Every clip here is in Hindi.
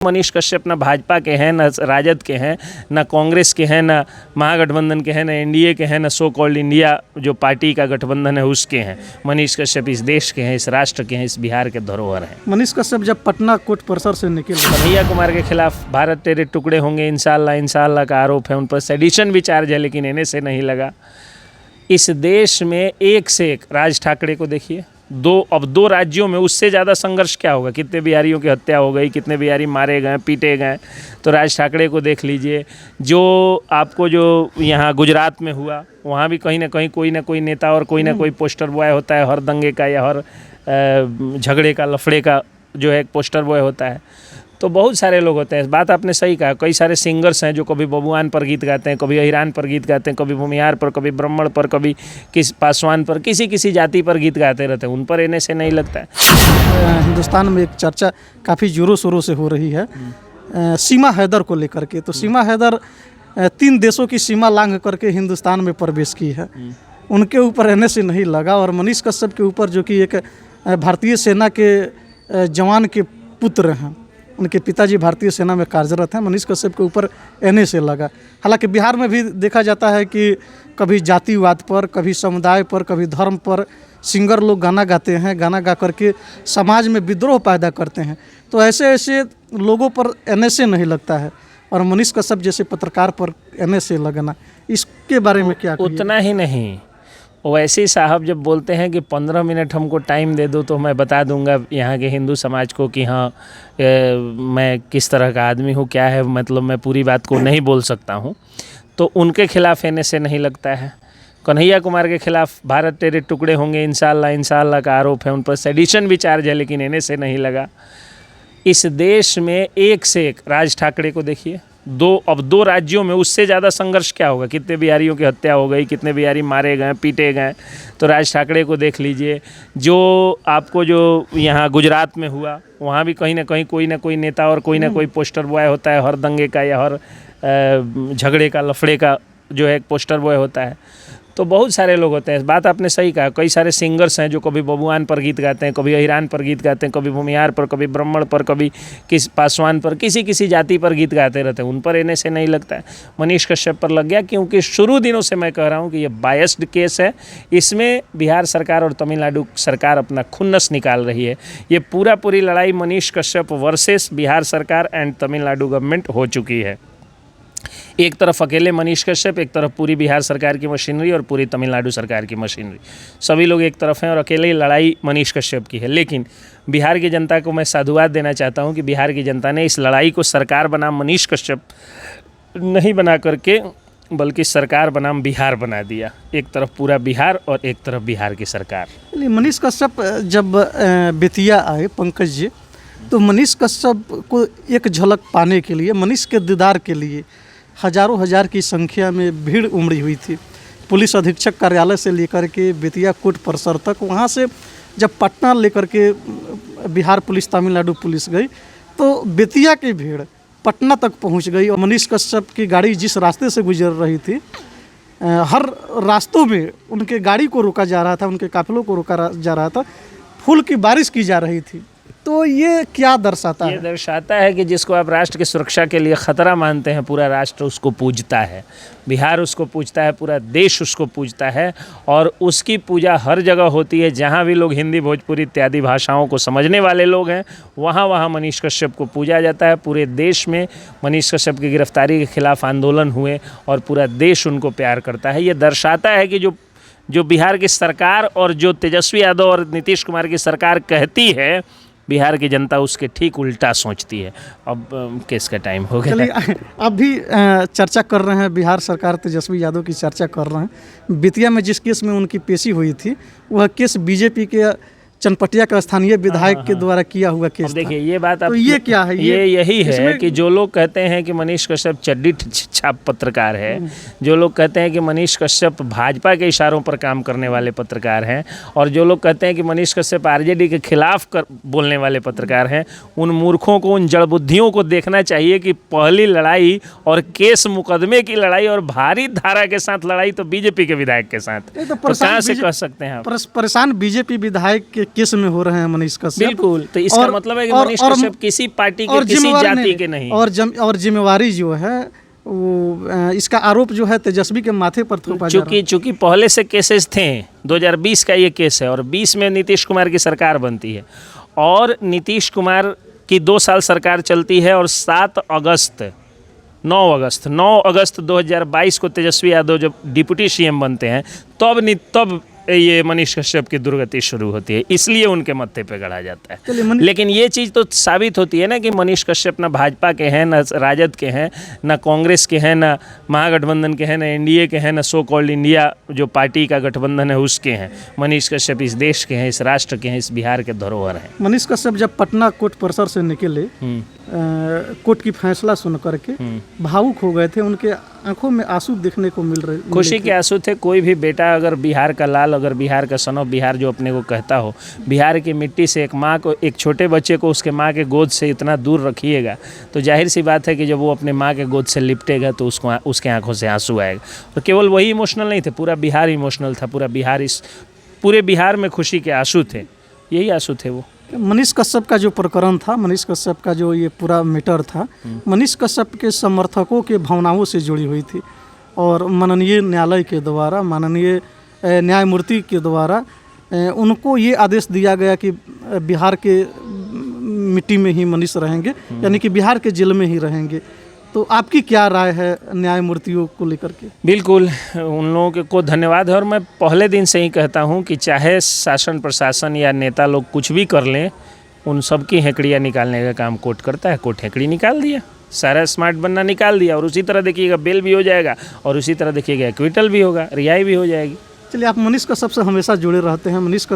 मनीष कश्यप ना भाजपा के हैं, ना राजद के हैं, ना कांग्रेस के हैं, ना महागठबंधन के हैं, ना एनडीए के हैं, ना सो कॉल्ड इंडिया जो पार्टी का गठबंधन है उसके हैं। मनीष कश्यप इस देश के हैं, इस राष्ट्र के हैं, इस बिहार के धरोहर हैं। मनीष कश्यप जब पटना कोर्ट परिसर से निकले, कन्हैया कुमार के खिलाफ भारत तेरे टुकड़े होंगे इंशाल्लाह इंशाल्लाह का आरोप है, उन पर सेडिशन भी चार्ज है, लेकिन इन्हें से नहीं लगा। इस देश में एक से एक, राज ठाकरे को देखिए, अब दो राज्यों में उससे ज़्यादा संघर्ष क्या होगा। कितने बिहारियों की हत्या हो गई, कितने बिहारी मारे गए, पीटे गए। तो राज ठाकरे को देख लीजिए, जो आपको जो यहाँ गुजरात में हुआ, वहाँ भी कहीं ना कहीं कोई ना कोई नेता और कोई ना कोई पोस्टर बॉय होता है, हर दंगे का या हर झगड़े का, लफड़े का जो है एक पोस्टर बॉय होता है। तो बहुत सारे लोग होते हैं। बात आपने सही कहा, कई सारे सिंगर्स हैं जो कभी बबुआन पर गीत गाते हैं, कभी अहिरान पर गीत गाते हैं, कभी भूमिहार पर, कभी ब्राह्मण पर, कभी किस पासवान पर, किसी जाति पर गीत गाते रहते हैं। उन पर इन्हें से नहीं लगता है। हिंदुस्तान में एक चर्चा काफ़ी जोरों शोरों से हो रही है सीमा हैदर को लेकर के। तो सीमा हैदर 3 देशों की सीमा लांघ करके हिंदुस्तान में प्रवेश की है, उनके ऊपर रहने से नहीं लगा। और मनीष कश्यप के ऊपर, जो कि एक भारतीय सेना के जवान के पुत्र हैं, उनके पिताजी भारतीय सेना में कार्यरत हैं, मनीष कश्यप के ऊपर एने से लगा। हालांकि बिहार में भी देखा जाता है कि कभी जातिवाद पर, कभी समुदाय पर, कभी धर्म पर सिंगर लोग गाना गाते हैं, गाना गा करके समाज में विद्रोह पैदा करते हैं। तो ऐसे लोगों पर एने से नहीं लगता है, और मनीष कश्यप जैसे पत्रकार पर एने से लगना, इसके बारे में क्या कहिए? उतना ही नहीं, वैसे साहब जब बोलते हैं कि 15 मिनट हमको टाइम दे दो तो मैं बता दूंगा यहाँ के हिंदू समाज को कि हाँ मैं किस तरह का आदमी हूँ, क्या है, मतलब मैं पूरी बात को नहीं बोल सकता हूँ, तो उनके खिलाफ एने से नहीं लगता है। कन्हैया कुमार के खिलाफ भारत तेरे टुकड़े होंगे इंशाल्लाह इंशाल्लाह का आरोप है, उन पर सेडिशन भी चार्ज है, लेकिन इन्हें से नहीं लगा। इस देश में एक से एक, राज ठाकरे को देखिए, अब दो राज्यों में उससे ज़्यादा संघर्ष क्या होगा। कितने बिहारियों की हत्या हो गई, कितने बिहारी मारे गए, पीटे गए। तो राज ठाकरे को देख लीजिए, जो आपको जो यहाँ गुजरात में हुआ, वहाँ भी कहीं ना कहीं कोई ना कोई नेता और कोई ना कोई पोस्टर बॉय होता है, हर दंगे का या हर झगड़े का, लफड़े का जो है एक पोस्टर बॉय होता है। तो बहुत सारे लोग होते हैं। बात आपने सही कहा, कई सारे सिंगर्स हैं जो कभी बबुआन पर गीत गाते हैं, कभी अहिरान पर गीत गाते हैं, कभी भूमिहार पर, कभी ब्राह्मण पर, कभी किस पासवान पर, किसी जाति पर गीत गाते रहते हैं। उन पर इन्हें से नहीं लगता है। मनीष कश्यप पर लग गया, क्योंकि शुरू दिनों से मैं कह रहा हूँ कि ये बायस्ड केस है। इसमें बिहार सरकार और तमिलनाडु सरकार अपना खुन्नस निकाल रही है। ये पूरी लड़ाई मनीष कश्यप वर्सेस बिहार सरकार एंड तमिलनाडु गवर्नमेंट हो चुकी है। एक तरफ अकेले मनीष कश्यप, एक तरफ पूरी बिहार सरकार की मशीनरी और पूरी तमिलनाडु सरकार की मशीनरी, सभी लोग एक तरफ हैं और अकेले लड़ाई मनीष कश्यप की है। लेकिन बिहार की जनता को मैं साधुवाद देना चाहता हूं कि बिहार की जनता ने इस लड़ाई को सरकार बनाम मनीष कश्यप नहीं बना करके, बल्कि सरकार बनाम बिहार बना दिया। एक तरफ पूरा बिहार और एक तरफ बिहार की सरकार। मनीष कश्यप जब बेतिया आए पंकज जी, तो मनीष कश्यप को एक झलक पाने के लिए, मनीष के दीदार के लिए हजारों हजार की संख्या में भीड़ उमड़ी हुई थी। पुलिस अधीक्षक कार्यालय से लेकर के बेतिया कोर्ट परिसर तक, वहाँ से जब पटना लेकर के बिहार पुलिस, तमिलनाडु पुलिस गई, तो बेतिया की भीड़ पटना तक पहुँच गई। और मनीष कश्यप की गाड़ी जिस रास्ते से गुजर रही थी, हर रास्तों में उनके गाड़ी को रोका जा रहा था, उनके काफिलों को रोका जा रहा था, फूल की बारिश की जा रही थी। तो ये क्या दर्शाता है? ये दर्शाता है कि जिसको आप राष्ट्र की सुरक्षा के लिए ख़तरा मानते हैं, पूरा राष्ट्र उसको पूजता है, बिहार उसको पूजता है, पूरा देश उसको पूजता है। और उसकी पूजा हर जगह होती है, जहाँ भी लोग हिंदी, भोजपुरी इत्यादि भाषाओं को समझने वाले लोग हैं, वहाँ मनीष कश्यप को पूजा जाता है। पूरे देश में मनीष कश्यप की गिरफ्तारी के खिलाफ आंदोलन हुए और पूरा देश उनको प्यार करता है। ये दर्शाता है कि जो बिहार की सरकार और जो तेजस्वी यादव और नीतीश कुमार की सरकार कहती है, बिहार की जनता उसके ठीक उल्टा सोचती है। अब केस का टाइम हो गया। चलिए, अब भी चर्चा कर रहे हैं, बिहार सरकार तेजस्वी यादव की चर्चा कर रहे हैं। बेतिया में जिस केस में उनकी पेशी हुई थी, वह केस बीजेपी के चनपटिया का स्थानीय विधायक के द्वारा किया हुआ केस। देखिए, ये बात तो ये क्या है? ये यही है कि जो लोग कहते हैं कि मनीष कश्यप चड्डी छाप पत्रकार है, जो लोग कहते हैं कि मनीष कश्यप भाजपा के इशारों पर काम करने वाले पत्रकार हैं, और जो लोग कहते हैं कि मनीष कश्यप आरजेडी के खिलाफ बोलने वाले पत्रकार हैं, उन मूर्खों को, उन जड़बुद्धियों को देखना चाहिए कि पहली लड़ाई और केस मुकदमे की लड़ाई और भारी धारा के साथ लड़ाई तो बीजेपी के विधायक के साथ, तो कहाँ से कह सकते हैं आप? परेशान बीजेपी विधायक के केस में हो रहे हैं मनीष कश्यप। बिल्कुल, तो इसका मतलब है कि मनीष कश्यप किसी पार्टी के, किसी जाति के नहीं। और जिम्मेवारी जो है वो इसका आरोप जो है तेजस्वी के माथे पर थोपा जा रहा है। चूंकि पहले से केसेस थे, 2020 का ये केस है और 20 में नीतीश कुमार की सरकार बनती है और नीतीश कुमार की 2 साल सरकार चलती है और 9 अगस्त 2022 को तेजस्वी यादव जब डिप्टी सीएम बनते हैं तब ये मनीष कश्यप की दुर्गति शुरू होती है, इसलिए उनके मत्थे पे गढ़ा जाता है। लेकिन ये चीज़ तो साबित होती है ना कि मनीष कश्यप ना भाजपा के हैं, ना राजद के हैं, ना कांग्रेस के हैं, ना महागठबंधन के हैं, ना एनडीए के हैं, ना सो कॉल्ड इंडिया जो पार्टी का गठबंधन है उसके हैं। मनीष कश्यप इस देश के हैं, इस राष्ट्र के हैं, इस बिहार के धरोहर हैं। मनीष कश्यप जब पटना कोर्ट परिसर से निकले, कोर्ट की फैसला सुन करके भावुक हो गए थे, उनके आंखों में आंसू देखने को मिल रहे, खुशी के आंसू थे। कोई भी बेटा अगर बिहार का लाल, अगर बिहार का सन ऑफ बिहार जो अपने को कहता हो, बिहार की मिट्टी से एक माँ को, एक छोटे बच्चे को उसके माँ के गोद से इतना दूर रखिएगा तो जाहिर सी बात है कि जब वो अपने माँ के गोद से लिपटेगा तो उसके आंखों से आंसू आएगा। और केवल वही इमोशनल नहीं थे, पूरा बिहार इमोशनल था, पूरे बिहार में खुशी के आंसू थे, यही आंसू थे वो। मनीष कश्यप का जो प्रकरण था, मनीष कश्यप का जो ये पूरा मैटर था, मनीष कश्यप के समर्थकों के भावनाओं से जुड़ी हुई थी और माननीय न्यायालय के द्वारा, माननीय न्यायमूर्ति के द्वारा उनको ये आदेश दिया गया कि बिहार के मिट्टी में ही मनीष रहेंगे, यानी कि बिहार के जेल में ही रहेंगे। तो आपकी क्या राय है न्यायमूर्तियों को लेकर के? बिल्कुल, उन लोगों को धन्यवाद है और मैं पहले दिन से ही कहता हूं कि चाहे शासन प्रशासन या नेता लोग कुछ भी कर लें, उन सब की हेकड़ियाँ निकालने का काम कोर्ट करता है। कोर्ट हेकड़ी निकाल दिया, सारा स्मार्ट बनना निकाल दिया और उसी तरह देखिएगा बेल भी हो जाएगा और उसी तरह देखिएगा एक्विटल भी होगा, रिहाई भी हो जाएगी। चलिए, आप मनीष कश्यप से हमेशा जुड़े रहते हैं। मनीष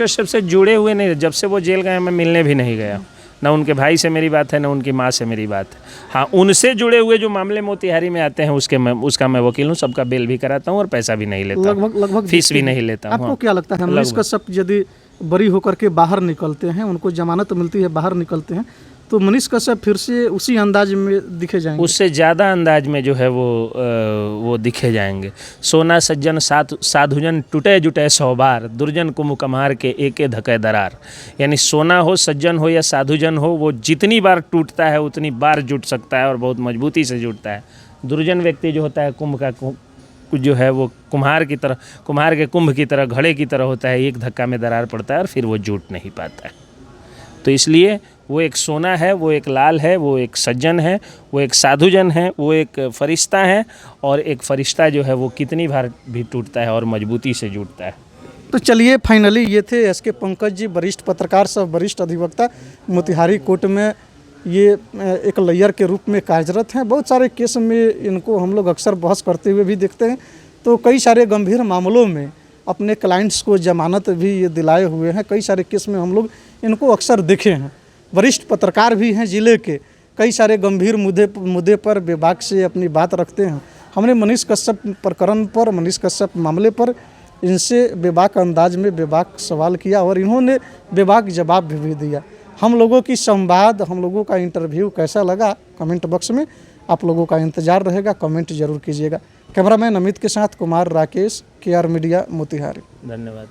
कश्यप से जुड़े हुए नहीं, जब से वो जेल गए मैं मिलने भी नहीं गया, ना उनके भाई से मेरी बात है, ना उनकी माँ से मेरी बात है। हाँ, उनसे जुड़े हुए जो मामले मोतिहारी में आते हैं उसका मैं वकील हूँ, सबका बेल भी कराता हूँ और पैसा भी नहीं लेता, लगभग फीस भी नहीं लेता हूँ। आपको क्या लगता है मनीष कश्यप यदि बरी होकर के बाहर निकलते हैं, उनको जमानत मिलती है, बाहर निकलते हैं, तो मनीष कश्यप फिर से उसी अंदाज में दिखे जाएंगे? उससे ज़्यादा अंदाज में जो है वो दिखे जाएंगे। सोना सज्जन साधुजन टूटे जुटे 100 बार, दुर्जन कुम्हार के एके धके दरार। यानी सोना हो, सज्जन हो या साधुजन हो, वो जितनी बार टूटता है उतनी बार जुट सकता है और बहुत मजबूती से जुटता है। दुर्जन व्यक्ति जो होता है, जो है वो कुम्हार के कुंभ की तरह, घड़े की तरह होता है, एक धक्का में दरार पड़ता है और फिर वो जुट नहीं पाता है। तो इसलिए वो एक सोना है, वो एक लाल है, वो एक सज्जन है, वो एक साधुजन है, वो एक फरिश्ता है और एक फरिश्ता जो है वो कितनी बार भी टूटता है और मजबूती से जुटता है। तो चलिए, फाइनली ये थे एसके पंकज जी, वरिष्ठ पत्रकार सब, वरिष्ठ अधिवक्ता, मोतिहारी कोर्ट में ये एक लॉयर के रूप में कार्यरत हैं। बहुत सारे केस में इनको हम लोग अक्सर बहस करते हुए भी देखते हैं। तो कई सारे गंभीर मामलों में अपने क्लाइंट्स को जमानत भी ये दिलाए हुए हैं। कई सारे केस में हम लोग इनको अक्सर देखे हैं। वरिष्ठ पत्रकार भी हैं जिले के, कई सारे गंभीर मुद्दे पर बेबाक से अपनी बात रखते हैं। हमने मनीष कश्यप प्रकरण पर, मनीष कश्यप मामले पर इनसे बेबाक अंदाज में बेबाक सवाल किया और इन्होंने बेबाक जवाब भी दिया। हम लोगों की संवाद, हम लोगों का इंटरव्यू कैसा लगा, कमेंट बॉक्स में आप लोगों का इंतजार रहेगा, कमेंट जरूर कीजिएगा। कैमरामैन अमित के साथ कुमार राकेश, KR मीडिया, मोतिहारी। धन्यवाद।